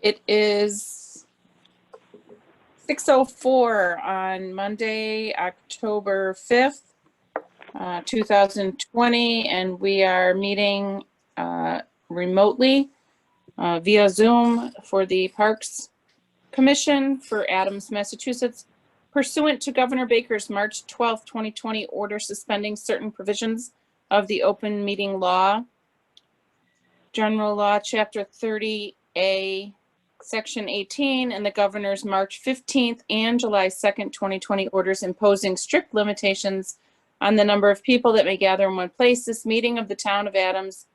It is 6:04 on Monday, October 5th, 2020, and we are meeting remotely via Zoom for the Parks Commission for Adams, Massachusetts, pursuant to Governor Baker's March 12th, 2020 order suspending certain provisions of the open meeting law, General Law, Chapter 30A, Section 18, and the Governor's March 15th and July 2nd, 2020 orders imposing strict limitations on the number of people that may gather in one place. This meeting of the Town of Adams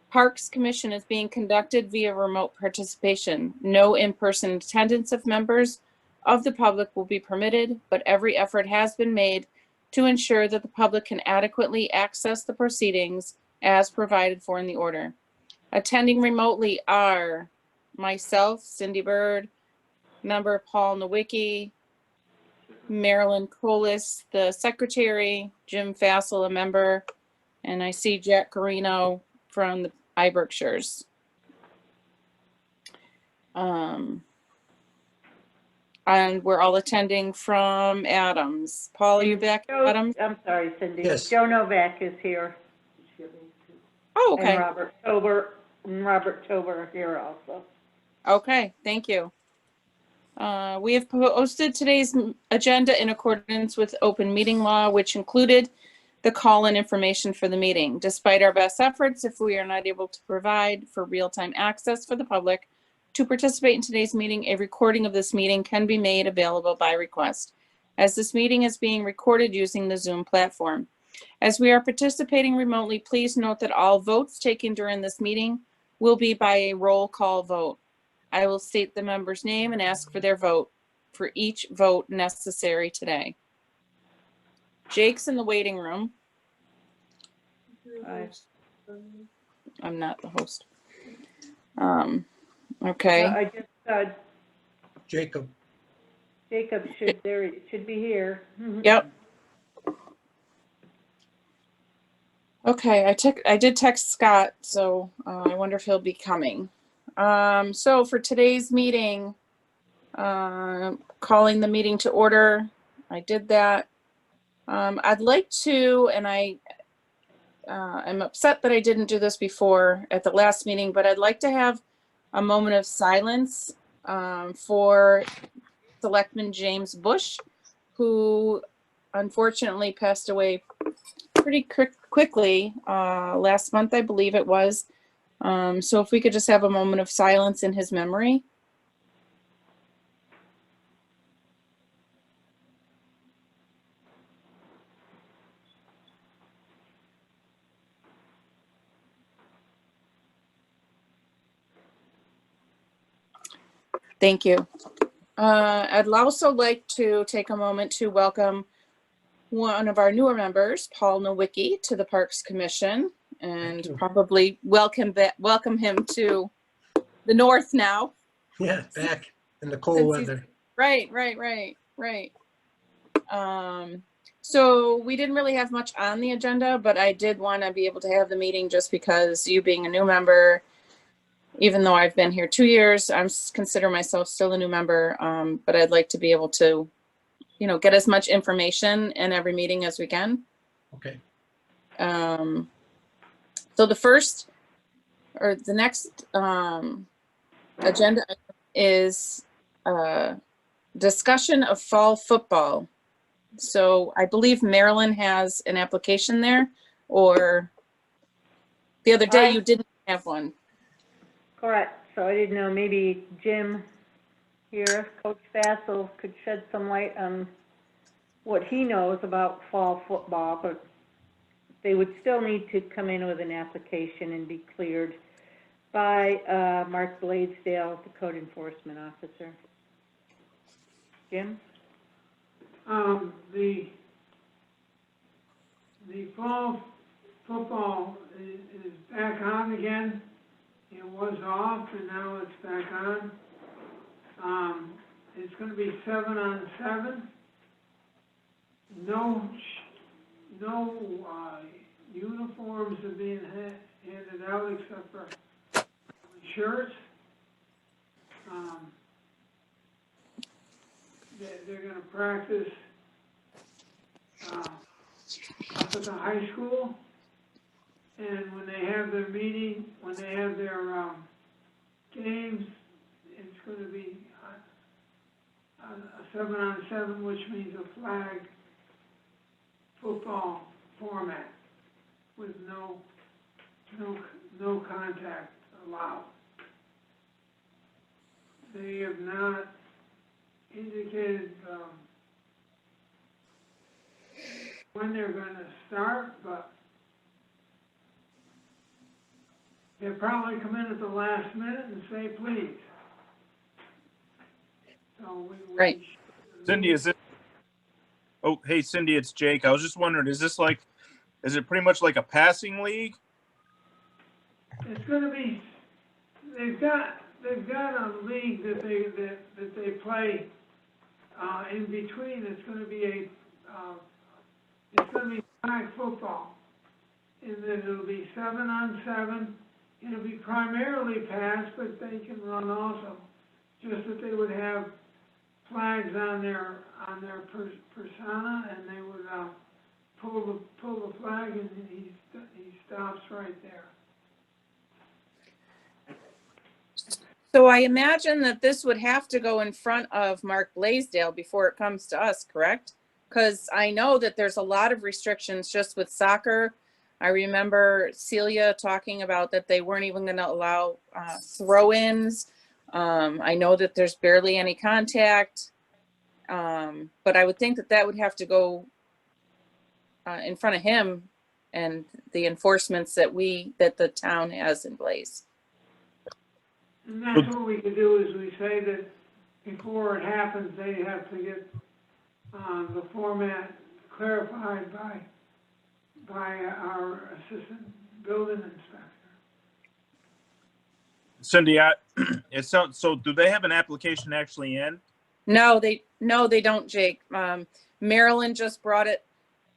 Parks Commission is being conducted via remote participation. No in-person attendance of members of the public will be permitted, but every effort has been made to ensure that the public can adequately access the proceedings as provided for in the order. Attending remotely are myself, Cindy Bird, member Paul Nowicki, Marilyn Colas, the secretary, Jim Fassel, a member, and I see Jack Carino from the iBerkshires. And we're all attending from Adams. Paul, are you back, Adams? I'm sorry, Cindy. Yes. Joe Novak is here. Oh, okay. And Robert Tober are here also. Okay, thank you. We have posted today's agenda in accordance with open meeting law, which included the call-in information for the meeting. Despite our best efforts, if we are not able to provide for real-time access for the public to participate in today's meeting, a recording of this meeting can be made available by request, as this meeting is being recorded using the Zoom platform. As we are participating remotely, please note that all votes taken during this meeting will be by a roll call vote. I will state the member's name and ask for their vote for each vote necessary today. Jake's in the waiting room. I'm not the host. Okay. I just Jacob. Jacob should be here. Yep. Okay, I did text Scott, so I wonder if he'll be coming. So for today's meeting, calling the meeting to order, I did that. I'd like to, and I'm upset that I didn't do this before at the last meeting, but I'd like to have a moment of silence for Selectman James Bush, who unfortunately passed away pretty quickly last month, I believe it was. So if we could just have a moment of silence in his memory. Thank you. I'd also like to take a moment to welcome one of our newer members, Paul Nowicki, to the Parks Commission, and probably welcome him to the north now. Yeah, back in the cold weather. Right. So we didn't really have much on the agenda, but I did want to be able to have the meeting just because you being a new member, even though I've been here 2 years, I'm consider myself still a new member, but I'd like to be able to, get as much information in every meeting as we can. Okay. So the next agenda is discussion of fall football. So I believe Marilyn has an application there, or the other day you didn't have one. Correct. So I didn't know, maybe Jim here, Coach Fassel, could shed some light on what he knows about fall football, but they would still need to come in with an application and be cleared by Mark Bladesdale, the code enforcement officer. Jim? The fall football is back on again. It was off and now it's back on. It's going to be 7-on-7. No uniforms are being handed out except for shirts. They're gonna practice, up at the high school. And when they have their meeting, when they have their, games, it's gonna be a 7-on-7, which means a flag football format with no contact allowed. They have not indicated, when they're gonna start, but they'll probably come in at the last minute and say, please. So we. Right. Cindy, is it? Oh, hey, Cindy, it's Jake. I was just wondering, is it pretty much like a passing league? It's gonna be, they've got a league that they play, in between. It's gonna be flag football. And then it'll be 7-on-7. It'll be primarily pass, but they can run also. Just that they would have flags on their persona, and they would, pull the flag, and he stops right there. So I imagine that this would have to go in front of Mark Blaisdell before it comes to us, correct? Because I know that there's a lot of restrictions just with soccer. I remember Celia talking about that they weren't even going to allow throw-ins. I know that there's barely any contact, but I would think that would have to go in front of him and the enforcements that the town has in place. And that's what we could do, is we say that before it happens, they have to get the format clarified by our assistant building inspector. Cindy, it sounds, so do they have an application actually in? No, they don't, Jake. Marilyn just brought it.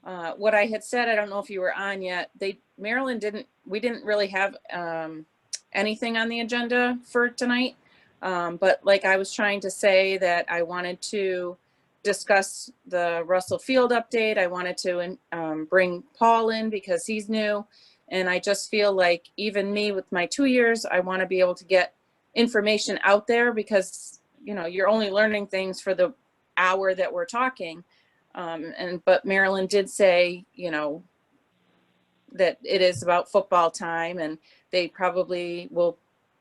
What I had said, I don't know if you were on yet. We didn't really have anything on the agenda for tonight. But like I was trying to say, that I wanted to discuss the Russell Field update. I wanted to bring Paul in because he's new. And I just feel like even me with my 2 years, I want to be able to get information out there because, you're only learning things for the hour that we're talking. But Marilyn did say, that it is about football time and they probably will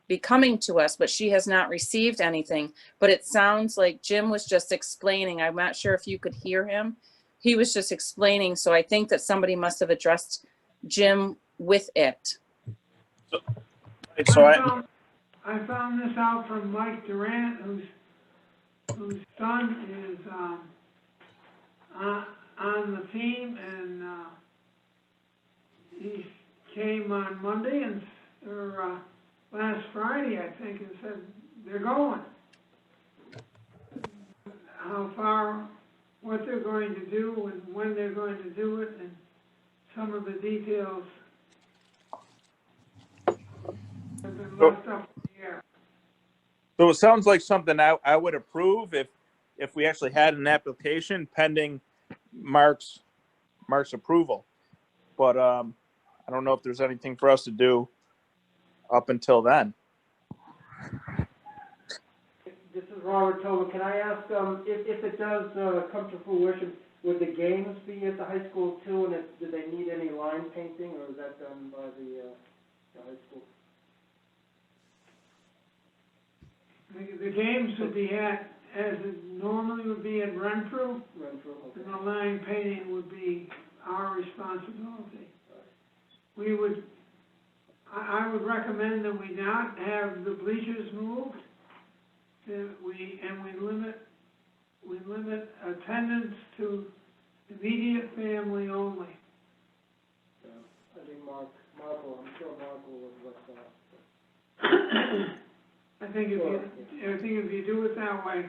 be coming to us, but she has not received anything. But it sounds like Jim was just explaining. I'm not sure if you could hear him. He was just explaining. So I think that somebody must have addressed Jim with it. So I found this out from Mike Durant, whose son is on the team, and he came on Monday or last Friday, I think, and said they're going. How far, what they're going to do, and when they're going to do it, and some of the details have been left up in the air. So it sounds like something I would approve if we actually had an application pending Mark's approval. But I don't know if there's anything for us to do up until then. This is Robert Tobin. Can I ask, if it does come to fruition, would the games be at the high school too? And do they need any line painting, or is that done by the high school? The games would be as it normally would be at Renfrew. Renfrew, okay. And the line painting would be our responsibility. I would recommend that we not have the bleachers moved, that we limit attendance to immediate family only. Yeah. I think I'm sure Mark will address that. I think if you do it that way,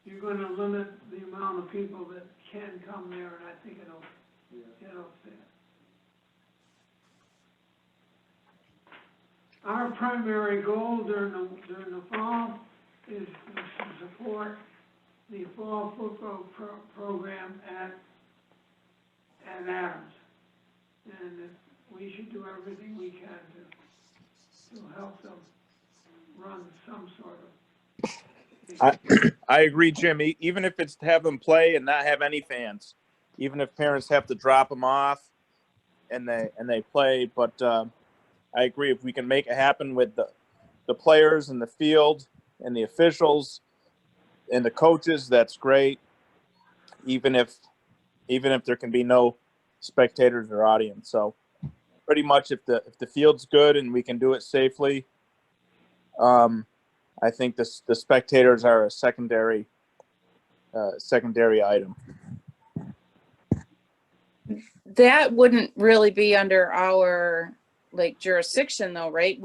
you're going to limit the amount of people that can come there, and I think it'll fit. our primary goal during the fall is to support the fall football program at Adams. And we should do everything we can to help them run some sort of. I agree, Jim. Even if it's to have them play and not have any fans, even if parents have to drop them off and they play, but I agree, if we can make it happen with the players and the field and the officials and the coaches, that's great. Even if there can be no spectators or audience. So pretty much if the field's good and we can do it safely, I think the spectators are a secondary item. That wouldn't really be under our like jurisdiction though, right?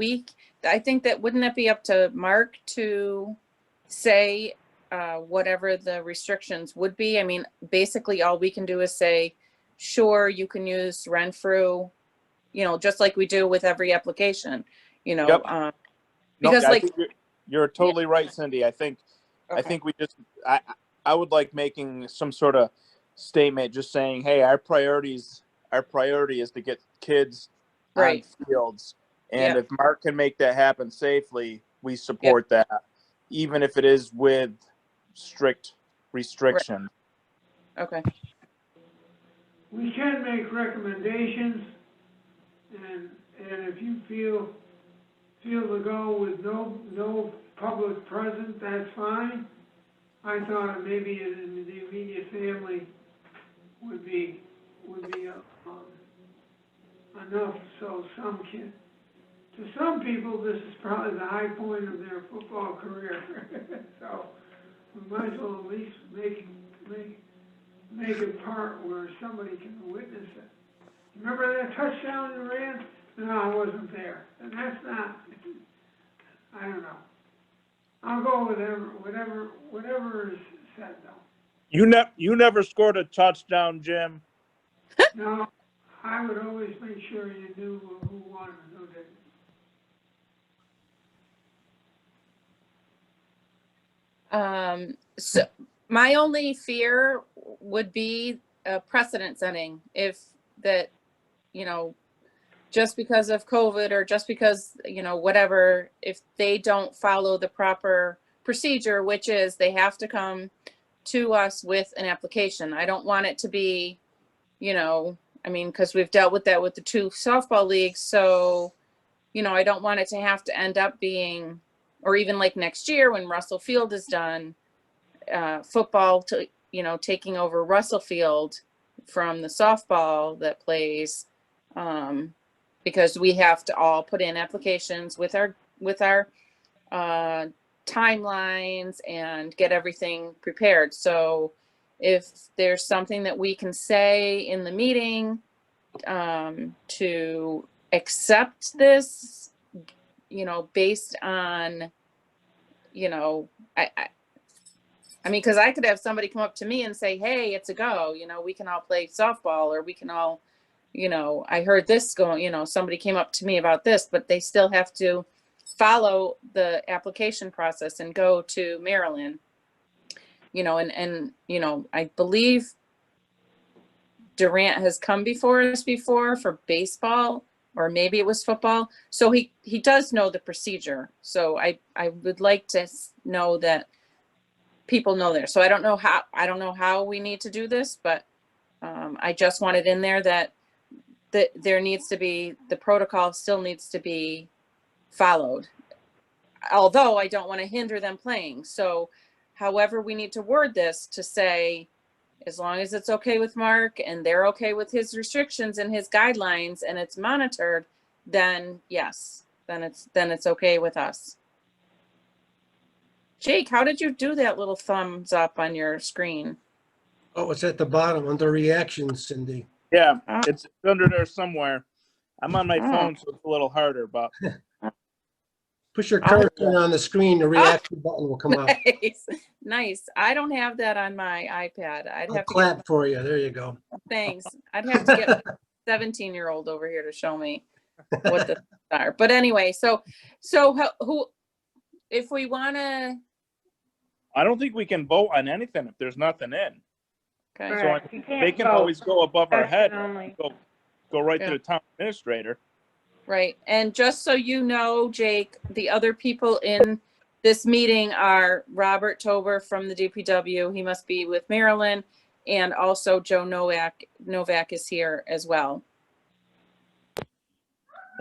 I think that wouldn't that be up to Mark to say whatever the restrictions would be? I mean, basically all we can do is say, sure, you can use Renfrew, just like we do with every application, Yep. because I think you're totally right, Cindy. I think okay. we just I would like making some sort of statement just saying, hey, our priority is to get kids Right. on fields. And Yep. if Mark can make that happen safely, we support that, even if it is with strict restriction. Okay. We can make recommendations, and if you feel to go with no public present, that's fine. I thought maybe in the immediate family would be enough, so to some people, this is probably the high point of their football career. So we might as well at least make it part where somebody can witness it. Remember that touchdown you ran? No, I wasn't there. And that's not, I don't know. I'll go with whatever is said though. You never scored a touchdown, Jim. No, I would always make sure you knew who won and who didn't. So my only fear would be precedent setting. If that, just because of COVID or just because, whatever, if they don't follow the proper procedure, which is they have to come to us with an application. I don't want it to be, because we've dealt with that with the 2 softball leagues. So, I don't want it to have to end up being, or even like next year when Russell Field is done, football to, taking over Russell Field from the softball that plays, because we have to all put in applications with our timelines and get everything prepared. So if there's something that we can say in the meeting to accept this, based on, I mean, because I could have somebody come up to me and say, hey, it's a go, we can all play softball, or we can all, I heard this going, somebody came up to me about this, but they still have to follow the application process and go to Maryland, and I believe Durant has come before us before for baseball, or maybe it was football. So he does know the procedure. So I would like to know that people know there. So I don't know how we need to do this, but I just want it in there that there needs to be, the protocol still needs to be followed. Although I don't want to hinder them playing. So however we need to word this to say, as long as it's okay with Mark and they're okay with his restrictions and his guidelines and it's monitored, then yes, then it's okay with us. Jake, how did you do that little thumbs up on your screen? Oh, it's at the bottom under reactions, Cindy. Yeah, it's under there somewhere. I'm on my phone, so it's a little harder, but Push your cursor on the screen, the reaction button will come up. Nice. I don't have that on my iPad. I'd I'll have to clap for you. There you go. thanks. I'd have to get a 17-year-old over here to show me. what the are. But anyway, so who, if we want to, I don't think we can vote on anything if there's nothing in. okay, Correct. You They can't can vote. always go above our Discussion head, only. go right Yeah. to the town administrator. right. And just so you know, Jake, the other people in this meeting are Robert Tober from the DPW. He must be with Marilyn. And also Joe Novak is here as well.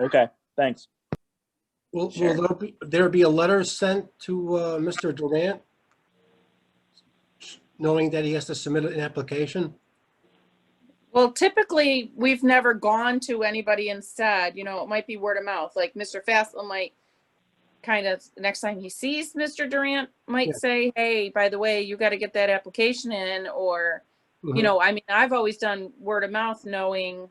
Okay, thanks. Will Sure. there be a letter sent to Mr. Durant? Knowing that he has to submit an application? Well, typically, we've never gone to anybody and said, you know, it might be word of mouth. Like Mr. Fassel might kind of, next time he sees Mr. Durant, might Yeah. say, hey, by the way, you got to get that application in. Or, you Mhm. know, I mean, I've always done word of mouth knowing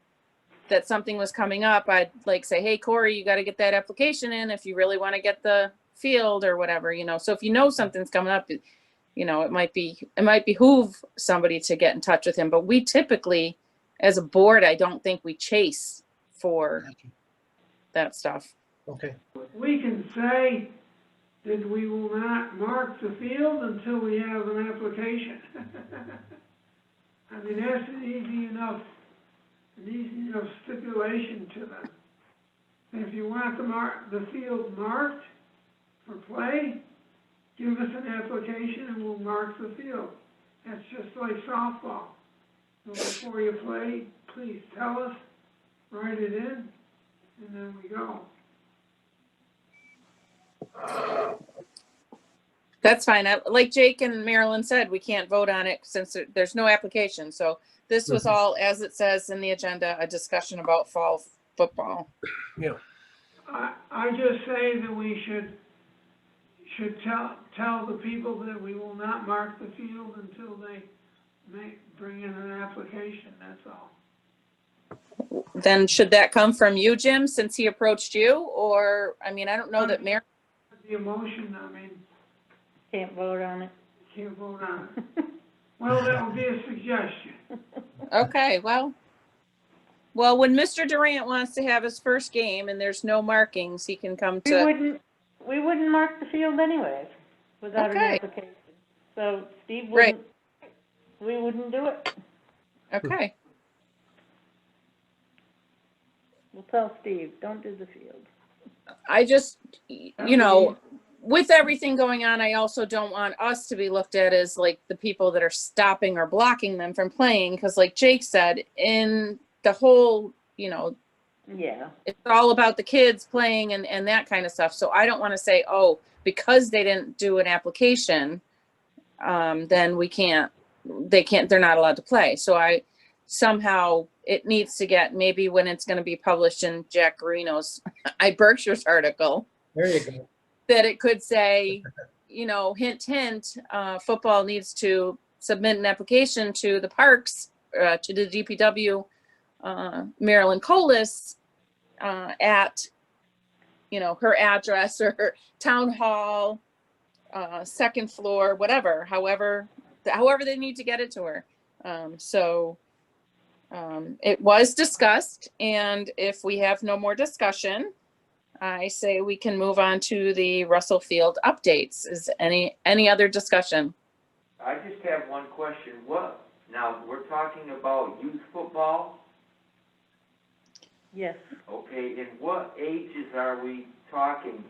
that something was coming up. I'd like say, hey, Corey, you got to get that application in if you really want to get the field or whatever, you know. So if you know something's coming up, you know, it might behoove somebody to get in touch with him. But we typically, as a board, I don't think we chase for that stuff. Okay, We can say that we will not mark the field until we have an application. I mean, that's an easy enough stipulation to them. And if you want the field marked for play, give us an application and we'll mark the field. That's just like softball. So before you play, please tell us, write it in, and then we go. That's fine. Like Jake and Marilyn said, we can't vote on it since there's no application. So this was all, as it says in the agenda, a discussion about fall football. yeah, I just say that we should tell the people that we will not mark the field until they bring in an application, that's all. Then should that come from you, Jim, since he approached you? Or, I mean, I don't know that Marilyn. The emotion, I mean, Can't vote on it. can't vote on it. Well, that would be a suggestion. Okay, well, when Mr. Durant wants to have his first game and there's no markings, he can come We to, wouldn't mark the field anyways, without an Okay. application. So Steve Right. we wouldn't do it. okay. We'll tell Steve, don't do the field. I just, you know, with everything going on, I also don't want us to be looked at as like the people that are stopping or blocking them from playing. Cause like Jake said, in the whole, you know, Yeah. it's all about the kids playing and that kind of stuff. So I don't want to say, oh, because they didn't do an application, then they're not allowed to play. So somehow it needs to get, maybe when it's going to be published in Jack Garino's Berkshire's article, there you go. that it could say, you know, hint, hint, football needs to submit an application to the parks, to the DPW, Marilyn Colas, at, you know, her address or her town hall, second floor, whatever, however they need to get it to her. It was discussed, and if we have no more discussion, I say we can move on to the Russell Field updates. Is any other discussion? I just have one question. Now, we're talking about youth football, Yes. okay, and what ages are we talking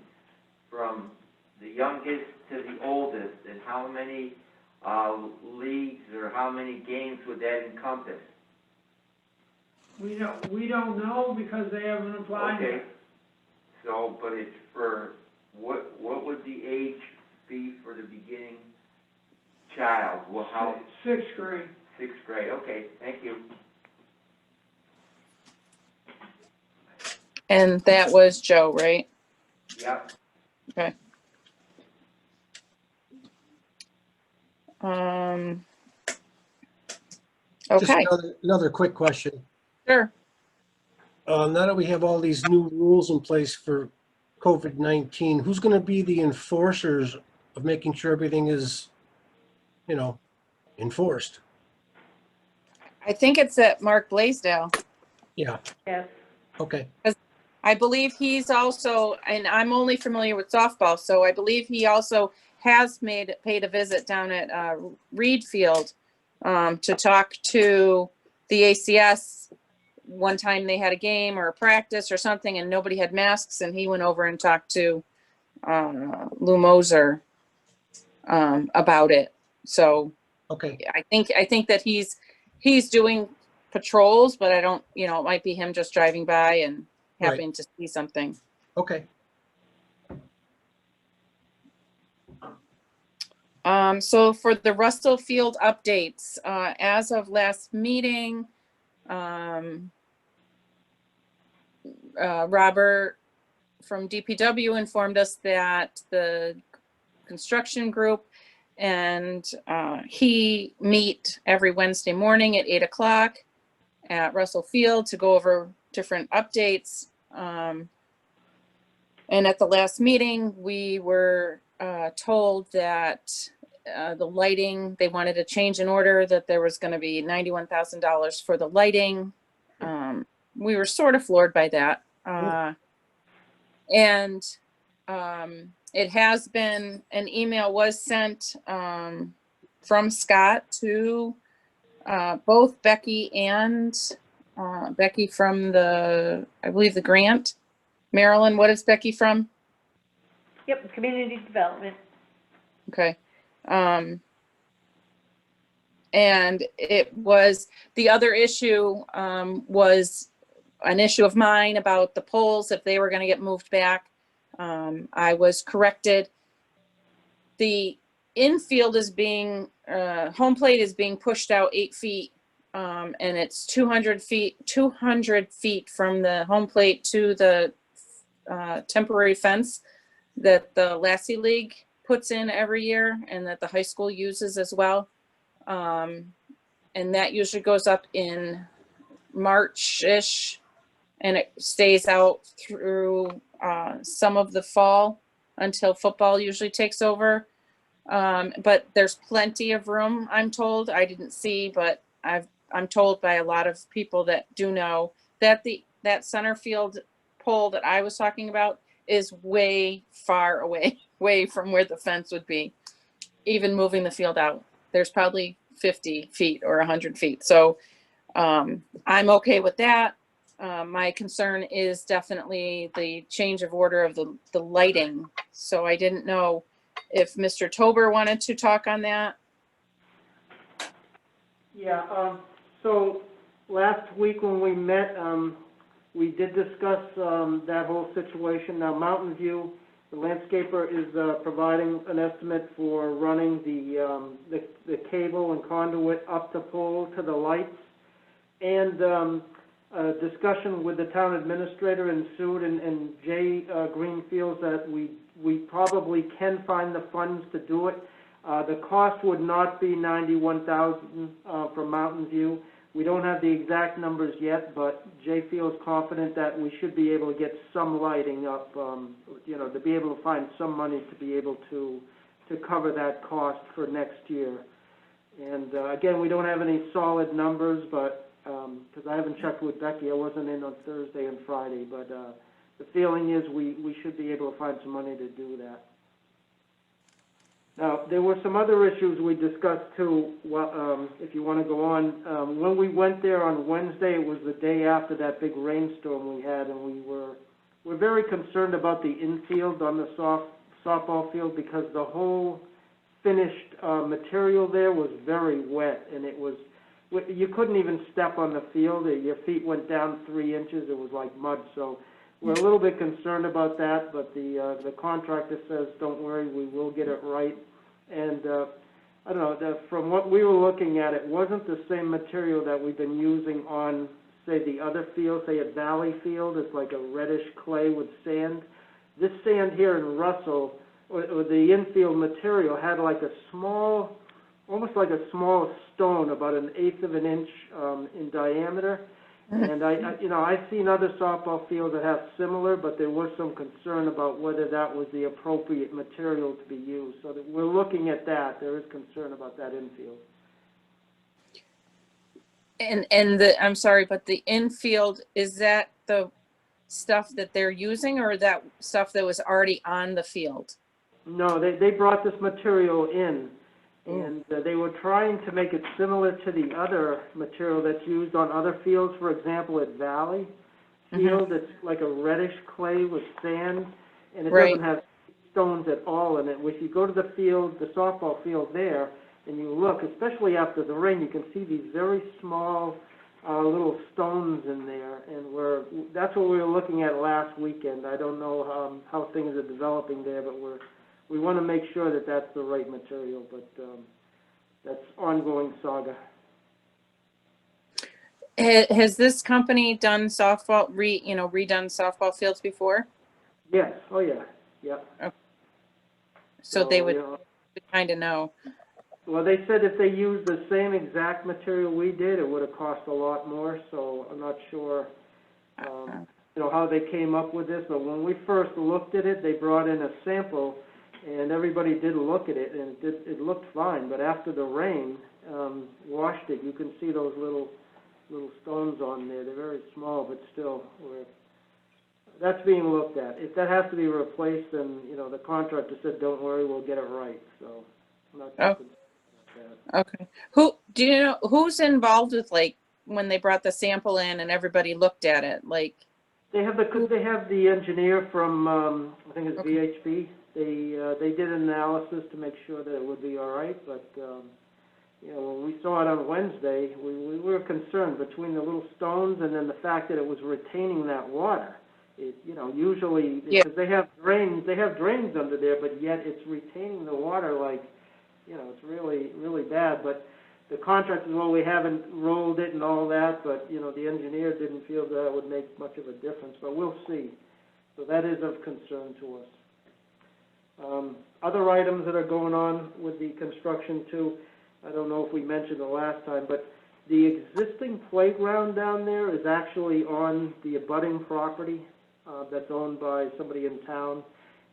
from the youngest to the oldest, and how many leagues or how many games would that encompass? We don't know because they haven't applied Okay, yet. so, but it's for, what would the age be for the beginning child? Well, how, Sixth grade. sixth grade, okay, thank you. And that was Joe, right? Yep. Just Okay, another quick question. sure. Now that we have all these new rules in place for COVID-19, who's going to be the enforcers of making sure everything is, you know, enforced? I think it's at Mark Blaisdell. Yeah, Yes. okay. I believe he's also, and I'm only familiar with softball, so I believe he also has paid a visit down at Reed Field to talk to the ACS. One time they had a game or a practice or something and nobody had masks, and he went over and talked to Lou Moser about it. So Okay, I think that he's doing patrols, but I don't, it might be him just driving by and Right. happening to see something. okay. So for the Russell Field updates, as of last meeting, Robert from DPW informed us that the construction group and he meet every Wednesday morning at 8 o'clock at Russell Field to go over different updates. And at the last meeting, we were told that the lighting, they wanted a change in order, that there was going to be $91,000 for the lighting. We were sort of floored by that. And it has been, an email was sent from Scott to both Becky and Becky from I believe the grant. Marilyn, what is Becky from? Yep, community development. Okay. And it was, the other issue was an issue of mine about the polls, if they were going to get moved back. I was corrected. The infield is being, home plate is being pushed out 8 feet. And it's 200 feet from the home plate to the temporary fence that the Lassie League puts in every year and that the high school uses as well. And that usually goes up in March-ish and it stays out through some of the fall until football usually takes over. But there's plenty of room, I'm told. I didn't see, but I'm told by a lot of people that do know that that center field pole that I was talking about is way far away, way from where the fence would be. Even moving the field out, there's probably 50 feet or 100 feet. So I'm okay with that. My concern is definitely the change of order of the lighting. So I didn't know if Mr. Tober wanted to talk on that. Yeah, so last week when we met, we did discuss that whole situation. Now, Mountain View, the landscaper, is providing an estimate for running the cable and conduit up the pole to the lights. And a discussion with the town administrator ensued, and Jay Green feels that we probably can find the funds to do it. The cost would not be $91,000 for Mountain View. We don't have the exact numbers yet, but Jay feels confident that we should be able to get some lighting up, to be able to find some money to be able to cover that cost for next year. And again, we don't have any solid numbers, but because I haven't checked with Becky, I wasn't in on Thursday and Friday, but the feeling is we should be able to find some money to do that. Now, there were some other issues we discussed too, if you want to go on. When we went there on Wednesday, it was the day after that big rainstorm we had, and we're very concerned about the infield on the softball field because the whole finished material there was very wet, and you couldn't even step on the field. Your feet went down 3 inches. It was like mud, so we're a little bit concerned about that, but the contractor says, don't worry, we will get it right. And I don't know, from what we were looking at, it wasn't the same material that we've been using on, say, the other field, say at Valley Field. It's like a reddish clay with sand. This sand here in Russell, or the infield material, had like a small, almost like a small stone, about 1/8 of an inch in diameter. And I've seen other softball fields that have similar, but there was some concern about whether that was the appropriate material to be used. So that we're looking at that. There is concern about that infield. And I'm sorry, but the infield, is that the stuff that they're using, or that stuff that was already on the field? No, they brought this material in, Mm. and they were trying to make it similar to the other material that's used on other fields. For example, at Valley Field, it's like a reddish clay with sand, and it Right. doesn't have stones at all in it. If you go to the field, the softball field there, and you look, especially after the rain, you can see these very small little stones in there, and that's what we were looking at last weekend. I don't know how things are developing there, but we want to make sure that that's the right material, but that's ongoing saga. Has this company done softball, redone softball fields before? Yes, oh yeah, yep. So they would you know, kind of know. well, they said if they used the same exact material we did, it would have cost a lot more, so I'm not sure, how they came up with this, but when we first looked at it, they brought in a sample, and everybody did look at it, and it looked fine, but after the rain washed it, you can see those little stones on there. They're very small, but still, that's being looked at. If that has to be replaced, then, the contractor said, don't worry, we'll get it right, so I'm not too concerned about that. Okay. Do you know who's involved with, like, when they brought the sample in and everybody looked at it? Like, They have the engineer from, I think it's Okay. VHB. They did an analysis to make sure that it would be all right, but, when we saw it on Wednesday, we were concerned between the little stones and then the fact that it was retaining that water. Usually, Yeah. because they have drains under there, but yet it's retaining the water like, it's really, really bad. But the contractors, well, we haven't rolled it and all that, but, the engineer didn't feel that would make much of a difference, but we'll see. So that is of concern to us. Other items that are going on with the construction too, I don't know if we mentioned the last time, but the existing playground down there is actually on the abutting property that's owned by somebody in town,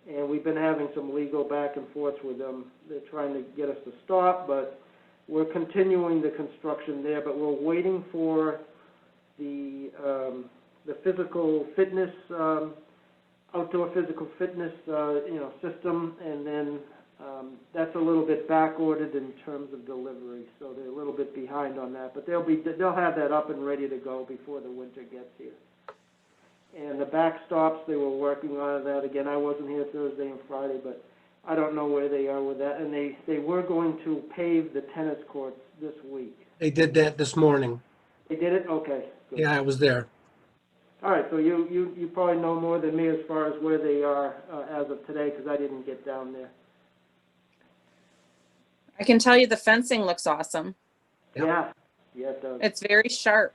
and we've been having some legal back and forth with them. They're trying to get us to stop, but we're continuing the construction there, but we're waiting for the physical fitness, outdoor physical fitness, system, and then that's a little bit back-ordered in terms of delivery, so they're a little bit behind on that. But they'll have that up and ready to go before the winter gets here. And the backstops, they were working on that. Again, I wasn't here Thursday and Friday, but I don't know where they are with that. And they were going to pave the tennis courts this week. They did that this morning. They did it? Okay, good. Yeah, I was there. All right, so you probably know more than me as far as where they are as of today, because I didn't get down there. I can tell you the fencing looks awesome. Yep. Yeah, it does. It's very sharp.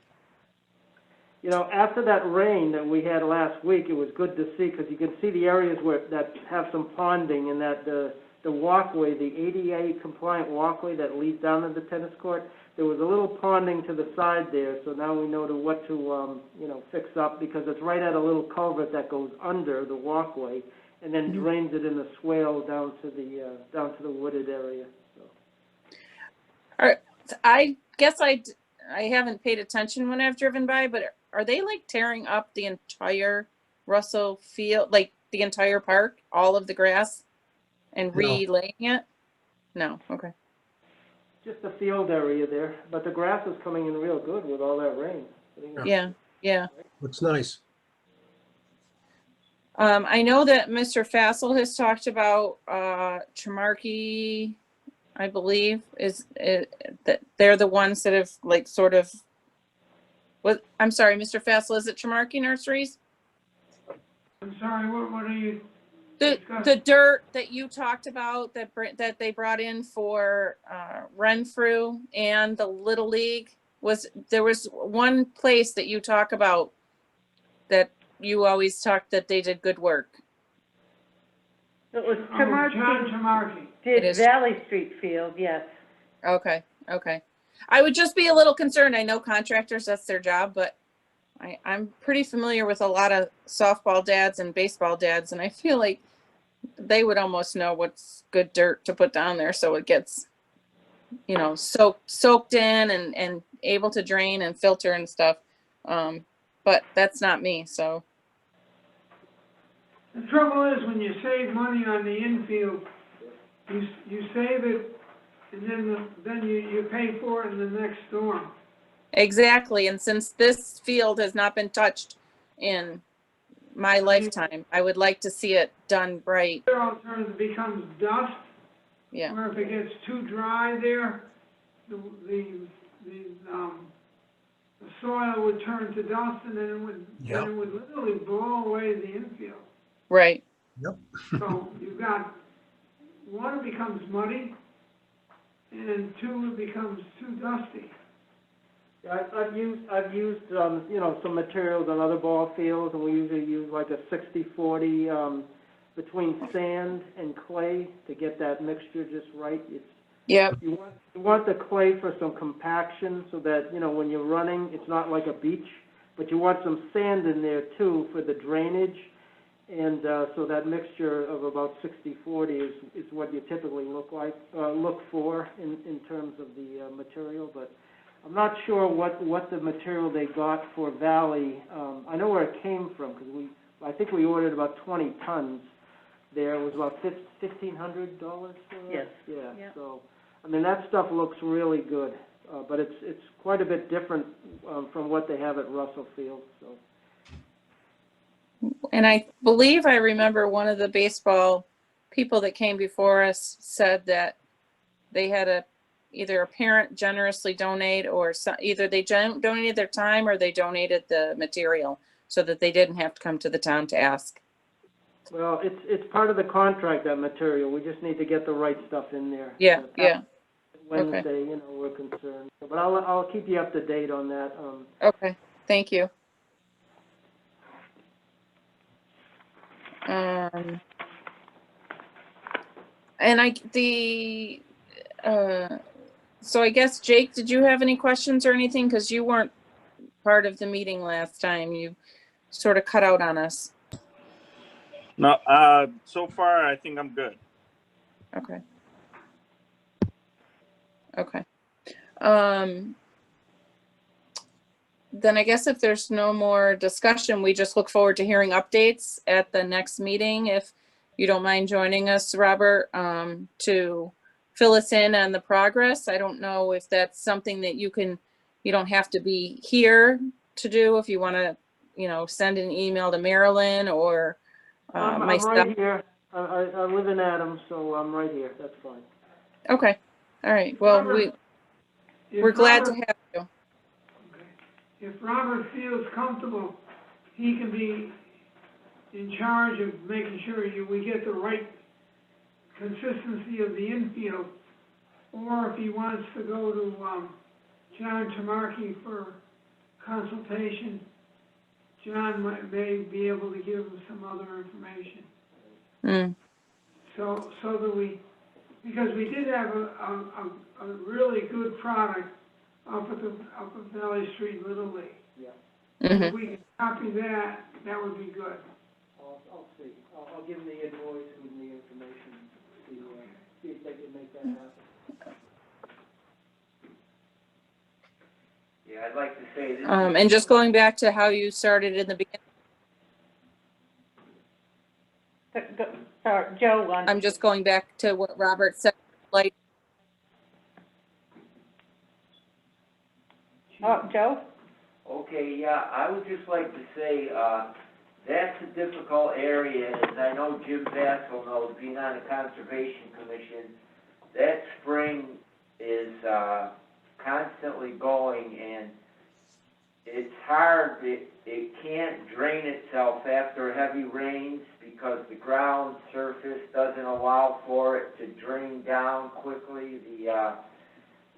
After that rain that we had last week, it was good to see, because you can see the areas that have some ponding, and that the walkway, the ADA compliant walkway that leads down to the tennis court, there was a little ponding to the side there, so now we know what to fix up, because it's right at a little culvert that goes under the walkway and then drains it in a swale down to the wooded area. I guess I haven't paid attention when I've driven by, but are they like tearing up the entire Russell Field, like the entire park, all of the grass, and No. relaying it? No. Okay. Just the field area there, but the grass is coming in real good with all that rain. Yeah. Looks nice. I know that Mr. Fassel has talked about Tremarky, I believe, that they're the ones that have like sort of. I'm sorry, Mr. Fassel, is it Tremarky Nurseries? I'm sorry, what are you? The dirt that you talked about that they brought in for Renfrew and the Little League, there was one place that you talk about that you always talked that they did good work. It was John Tremarky Tremarky. It did is. Valley Street Field, yes. Okay. I would just be a little concerned. I know contractors, that's their job, but I'm pretty familiar with a lot of softball dads and baseball dads, and I feel like they would almost know what's good dirt to put down there so it gets, soaked in and able to drain and filter and stuff. But that's not me, so. The trouble is, when you save money on the infield, you save it, and then you pay for it in the next storm. Exactly, and since this field has not been touched in my lifetime, I would like to see it done right. The other alternative becomes dust, Yeah, where if it gets too dry there, the soil would turn to dust, and then Yep. it would literally blow away the infield. right. So you've got, one, it becomes muddy, and two, it becomes too dusty. Yeah, I've used, you know, some materials on other ball fields, and we usually use like a 60-40, between sand and clay to get that mixture just right. Yep, You want the clay for some compaction so that, you know, when you're running, it's not like a beach, but you want some sand in there too for the drainage. And, so that mixture of about 60-40 is what you typically look for in terms of the, material, but I'm not sure what the material they got for Valley. I know where it came from, because I think we ordered about 20 tons there. It was about $1,500 for it? Yes. Yeah, Yeah. so, I mean, that stuff looks really good, but it's quite a bit different, from what they have at Russell Field, so. and I believe I remember one of the baseball people that came before us said that they had either a parent generously donate, or either they donated their time or they donated the material so that they didn't have to come to the town to ask. Well, it's part of the contract, that material. We just need to get the right stuff in there. Yeah, But yeah, Wednesday, you know, we're concerned. But I'll keep you up to date on that. okay, thank you. And so I guess, Jake, did you have any questions or anything? Because you weren't part of the meeting last time. You sort of cut out on us. No, so far I think I'm good. Okay. Okay. Then I guess if there's no more discussion, we just look forward to hearing updates at the next meeting. If you don't mind joining us, Robert, to fill us in on the progress. I don't know if that's something that you don't have to be here to do. If you want to, you know, send an email to Marilyn or I'm myself. right here. I live in Adams, so I'm right here. That's fine. Okay. All right. Well, we're glad to Robert- have you. If Robert feels comfortable, he can be in charge of making sure we get the right consistency of the infield. Or if he wants to go to, John Tamarki for consultation, John may be able to give him some other information. Mm. So that because we did have a really good product up at Valley Street Little League. Yeah, Mhm. If we can copy that, that would be good. I'll see. I'll give them the invoice and the information, see if they can make that happen. Yeah, I'd like to say this. And just going back to how you started in the beginning, Sorry, Joe wants. I'm just going back to what Robert said, like, Oh, Joe? Okay, yeah, I would just like to say, that's a difficult area, as I know Jim Vassell knows, being on the Conservation Commission. That spring is, constantly going, and it's hard, it can't drain itself after heavy rains because the ground surface doesn't allow for it to drain down quickly.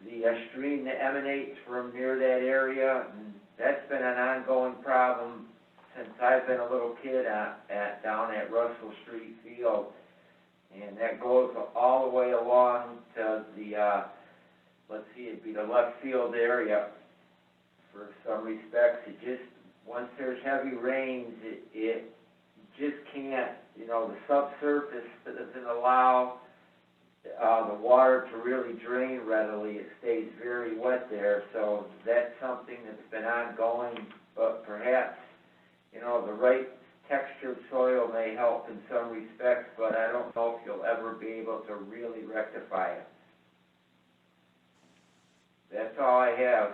The stream that emanates from near that area, and that's been an ongoing problem since I've been a little kid down at Russell Street Field. And that goes all the way along to the, let's see, it'd be the left field area for some respects. It just, once there's heavy rains, it just can't, you know, the subsurface doesn't allow the water to really drain readily. It stays very wet there, so that's something that's been ongoing, but perhaps, you know, the right textured soil may help in some respects, but I don't know if you'll ever be able to really rectify it. That's all I have.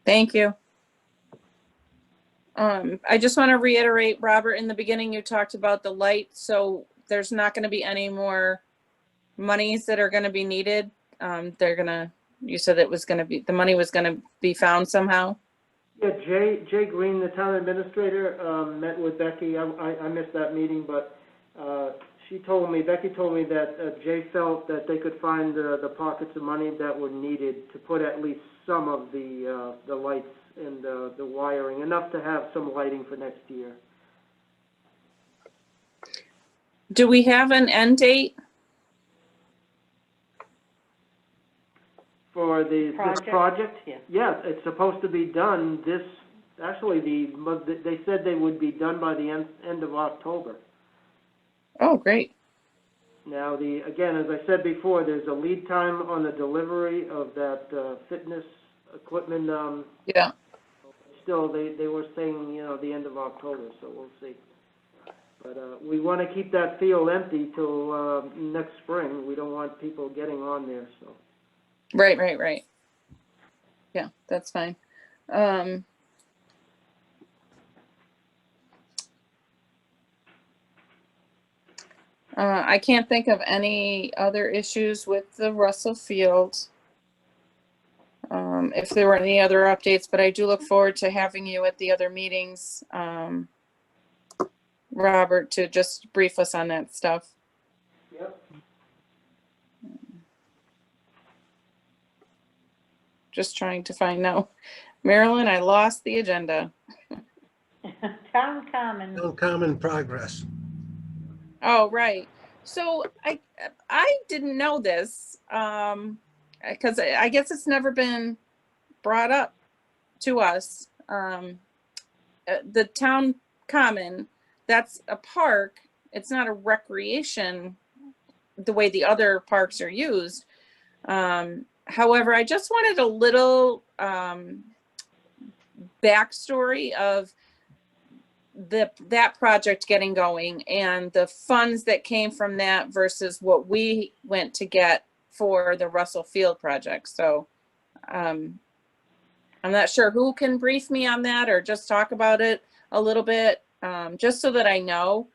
Thank you. I just want to reiterate, Robert, in the beginning, you talked about the light, so there's not going to be any more monies that are going to be needed. You said it was going to be, the money was going to be found somehow. Yeah, Jay Green, the town administrator, met with Becky. I missed that meeting, but Becky told me that Jay felt that they could find the pockets of money that were needed to put at least some of the lights and the wiring, enough to have some lighting for next year. Do we have an end date? For this project? Yeah. Yeah, it's supposed to be done they said they would be done by the end of October. Oh, great. Now, again, as I said before, there's a lead time on the delivery of that fitness equipment. Yeah. Still, they were saying, the end of October, so we'll see. But we want to keep that field empty till next spring. We don't want people getting on there, so. Right. Yeah, that's fine. I can't think of any other issues with the Russell Field. If there were any other updates, but I do look forward to having you at the other meetings, Robert, to just brief us on that stuff. Yep. Just trying to find now. Marilyn, I lost the agenda. Town Common. No common progress. Oh, right. So I didn't know this, because I guess it's never been brought up to us. The town common, that's a park. It's not a recreation the way the other parks are used. However, I just wanted a little backstory of that project getting going and the funds that came from that versus what we went to get for the Russell Field project. So I'm not sure who can brief me on that or just talk about it a little bit, just so that I know.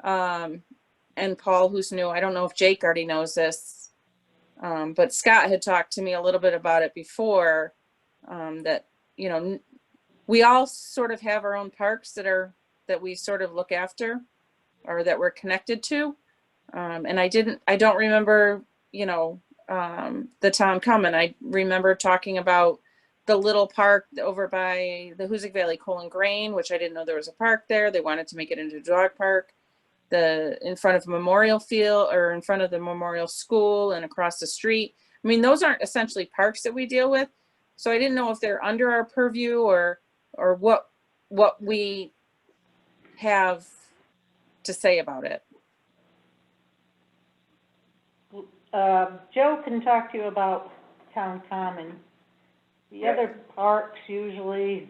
And Paul, who's new, I don't know if Jake already knows this, but Scott had talked to me a little bit about it before, that, we all sort of have our own parks that we sort of look after or that we're connected to. And I don't remember, the town common. I remember talking about the little park over by the Hoosick Valley Coal and Grain, which I didn't know there was a park there. They wanted to make it into a dog park. In front of Memorial Field or in front of the Memorial School and across the street. I mean, those aren't essentially parks that we deal with. So I didn't know if they're under our purview or what we have to say about it. Joe can talk to you about Town Common. The other parks usually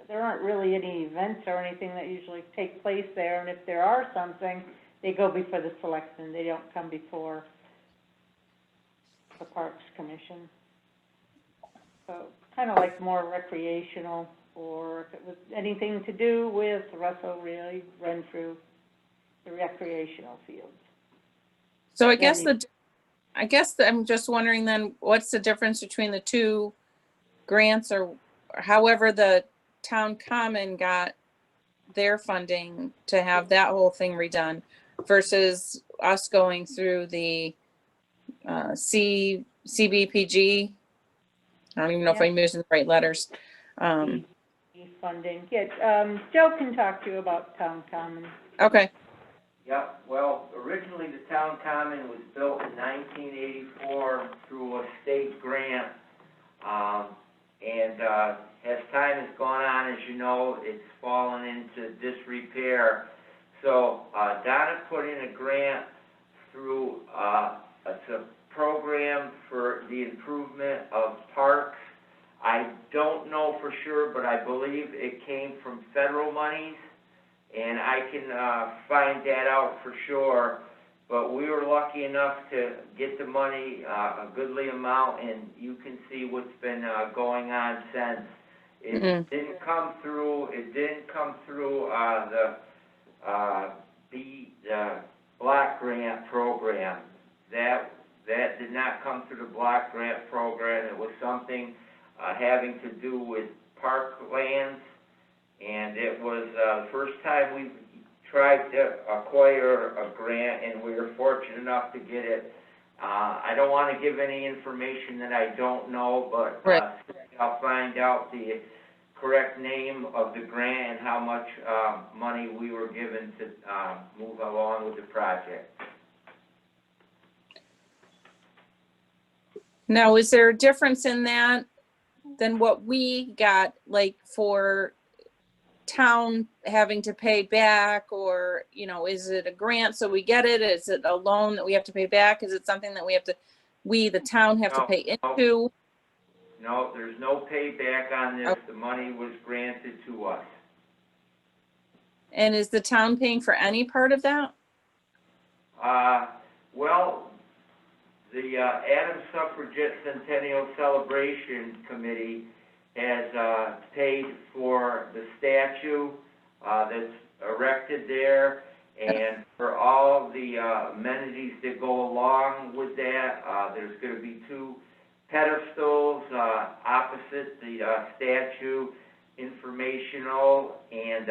there aren't really any events or anything that usually take place there, and if there are something, they go before the selectmen. They don't come before the Parks Commission. So kind of like more recreational, or if it was anything to do with Russell, really run through the recreational fields. So I guess I'm just wondering then, what's the difference between the two grants or however the town common got their funding to have that whole thing redone versus us going through the CBPG. I don't even know if I'm using the right letters. Funding. Yeah, Joe can talk to you about Town Common. Okay. Yep, well, originally the town common was built in 1984 through a state grant, and as time has gone on, as you know, it's fallen into disrepair. So Donna put in a grant through, it's a program for the improvement of parks. I don't know for sure, but I believe it came from federal monies, and I can, find that out for sure. But we were lucky enough to get the money, a goodly amount, and you can see what's been, going on since. It Mhm. didn't come through, the block grant program. That did not come through the block grant program. It was something, having to do with parklands, and it was, the first time we tried to acquire a grant, and we were fortunate enough to get it. I don't want to give any information that I don't know, but, Right. I'll find out the correct name of the grant and how much, money we were given to, move along with the project. Now, is there a difference in that than what we got, like for town having to pay back, or, you know, is it a grant so we get it? Is it a loan that we have to pay back? Is it something that the town have to No, pay no. into? No, there's no payback on this. Okay. The money was granted to us. And is the town paying for any part of that? Well, the Adams Suffragette Centennial Celebration Committee has paid for the statue that's erected there, and for all the amenities that go along with that. There's going to be 2 pedestals opposite the statue, informational, and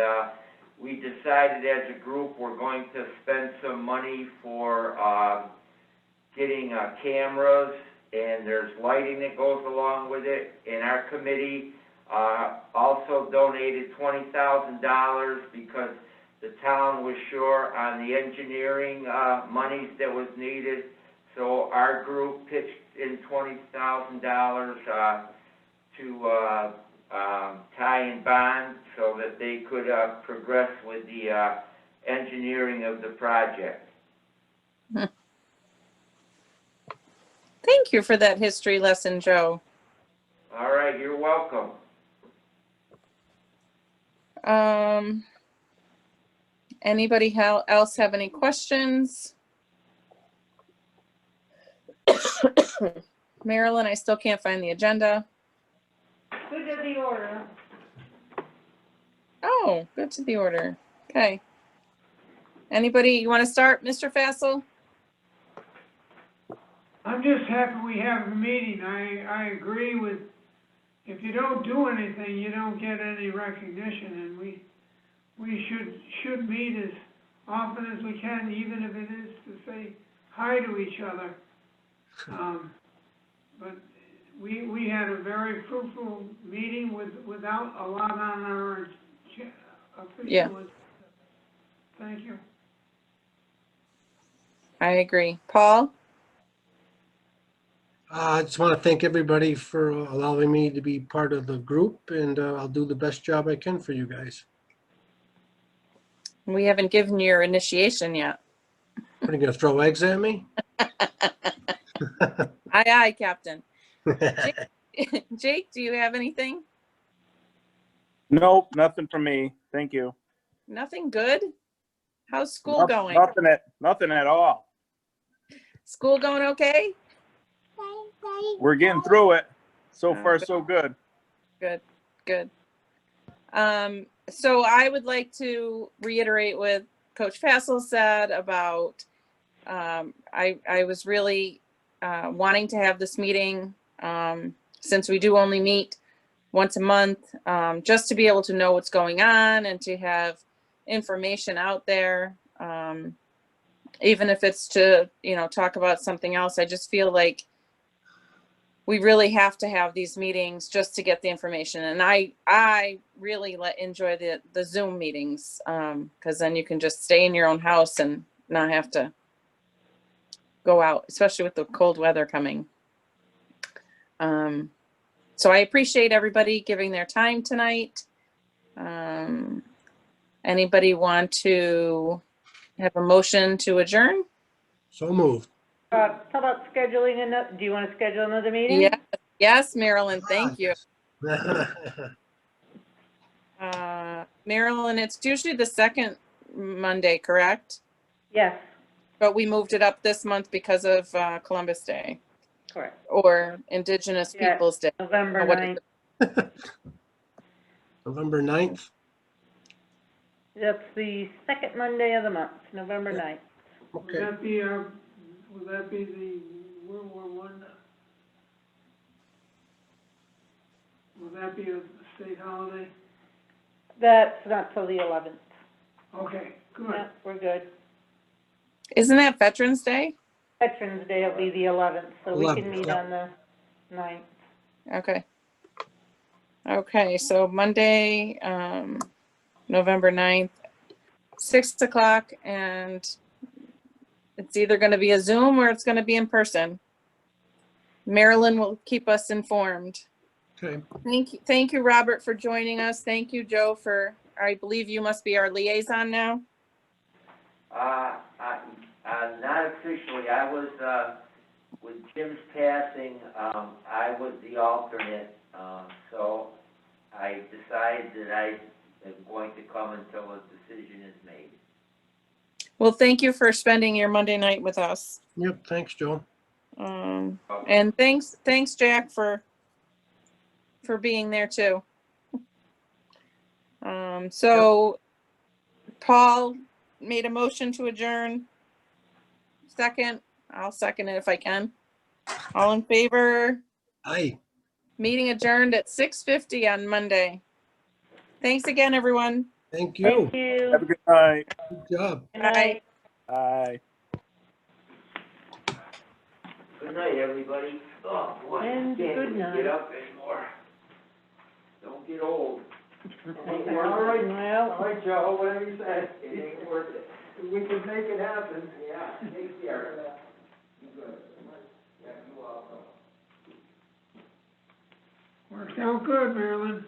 we decided as a group we're going to spend some money for getting cameras, and there's lighting that goes along with it. And our committee also donated $20,000 because the town was short on the engineering monies that was needed. So our group pitched in $20,000 to tie and bond so that they could progress with the engineering of the project. Thank you for that history lesson, Joe. All right, you're welcome. Anybody else have any questions? Marilyn, I still can't find the agenda. Good to the order. Oh, good to the order. Okay. Anybody, you want to start, Mr. Fassel? I'm just happy we have a meeting. I agree with, if you don't do anything, you don't get any recognition, and we should meet as often as we can, even if it is to say hi to each other. But we had a very fruitful meeting without a lot on our official. Yeah. Thank you. I agree. Paul? I just want to thank everybody for allowing me to be part of the group, and I'll do the best job I can for you guys. We haven't given you your initiation yet. What, are you going to throw eggs at me? Aye, aye, Captain. Jake, do you have anything? Nope, nothing from me. Thank you. Nothing good? How's school going? Nothing at all. School going okay? We're getting through it. So far, good. so good. Good, good. So I would like to reiterate what Coach Fassel said about, I was really wanting to have this meeting, since we do only meet once a month, just to be able to know what's going on and to have information out there. Even if it's to, talk about something else. I just feel like we really have to have these meetings just to get the information. And I really enjoy the Zoom meetings, because then you can just stay in your own house and not have to go out, especially with the cold weather coming. So I appreciate everybody giving their time tonight. Anybody want to have a motion to adjourn? So moved. How about scheduling do you want to schedule another meeting? Yes, Marilyn, thank you. Marilyn, it's usually the second Monday, correct? Yes, But we moved it up this month because of Columbus Day correct. or Indigenous Yeah. Peoples' Day. November Or what is 9th. it? November 9th? That's the second Monday of the month, November Yeah. 9th. Would Okay. that be our, would that be the World War I? Will that be a state holiday? That's not till the 11th. Okay, good. Yeah, we're good. Isn't that Veterans Day? Veterans Day will be the 11th, so we can 11th, meet yeah. on the 9th. Okay. Okay, so Monday, November 9th, 6 o'clock, and it's either gonna be a Zoom or it's gonna be in person. Marilyn will keep us informed. Okay. Thank you, Robert, for joining us. Thank you, Joe, I believe you must be our liaison now. Not officially, I was, with Jim's passing, I was the alternate, so I decided that I am going to come until a decision is made. Well, thank you for spending your Monday night with us. Yep, thanks, Joe. And thanks, Jack, for being there too. So Paul made a motion to adjourn. Second, I'll second it if I can. All in favor? Aye. Meeting adjourned at 6:50 on Monday. Thanks again, everyone. Thank you. Thank you. Have a good night. Good job. Good night. Bye. Good night, everybody. Oh, boy, I And can't good even night. get up anymore. Don't get old. All right, Well, all right, Joe, whatever you say. It ain't worth it. We can make it happen. Yeah, take care. You good. Yeah, you also. Worked out good, Marilyn.